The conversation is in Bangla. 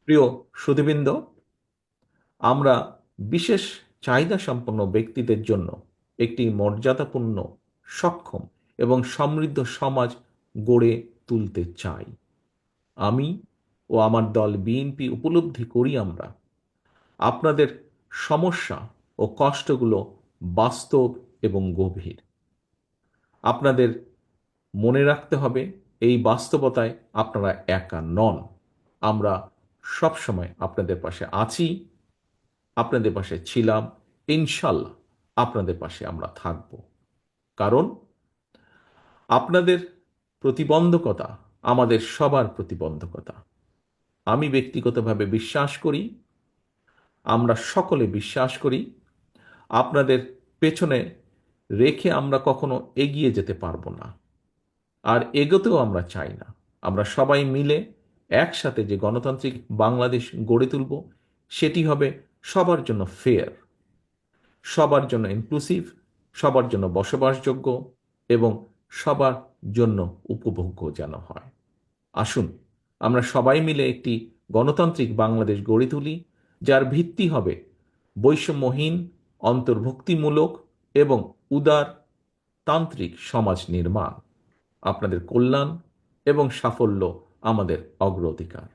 প্রিয় সুধীবৃন্দ, আমরা বিশেষ চাহিদা সম্পন্ন ব্যক্তিদের জন্য একটি মর্যাদাপূর্ণ, সক্ষম এবং সমৃদ্ধ সমাজ গড়ে তুলতে চাই। আমি ও আমার দল বিএনপি উপলব্ধি করি আমরা আপনাদের সমস্যা ও কষ্টগুলো বাস্তব এবং গভীর। আপনাদের মনে রাখতে হবে, এই বাস্তবতায় আপনারা একা নন। আমরা সবসময় আপনাদের পাশে আছি, আপনাদের পাশে ছিলাম, ইনশাল্লাহ আপনাদের পাশে আমরা থাকব। কারণ আপনাদের প্রতিবন্ধকতা আমাদের সবার প্রতিবন্ধকতা। আমি ব্যক্তিগতভাবে বিশ্বাস করি, আমরা সকলে বিশ্বাস করি, আপনাদের পেছনে রেখে আমরা কখনো এগিয়ে যেতে পারবো না, আর এগোতেও আমরা চাই না। আমরা সবাই মিলে একসাথে যে গণতান্ত্রিক বাংলাদেশ গড়ে তুলব, সেটি হবে সবার জন্য ফেয়ার, সবার জন্য ইনক্লুসিভ, সবার জন্য বসবাসযোগ্য এবং সবার জন্য উপভোগ্য যেন হয়। আসুন আমরা সবাই মিলে একটি গণতান্ত্রিক বাংলাদেশ গড়ে তুলি, যার ভিত্তি হবে বৈষম্যহীন, অন্তর্ভুক্তিমূলক এবং উদার তান্ত্রিক সমাজ নির্মাণ। আপনাদের কল্যাণ এবং সাফল্য আমাদের অগ্রাধিকার।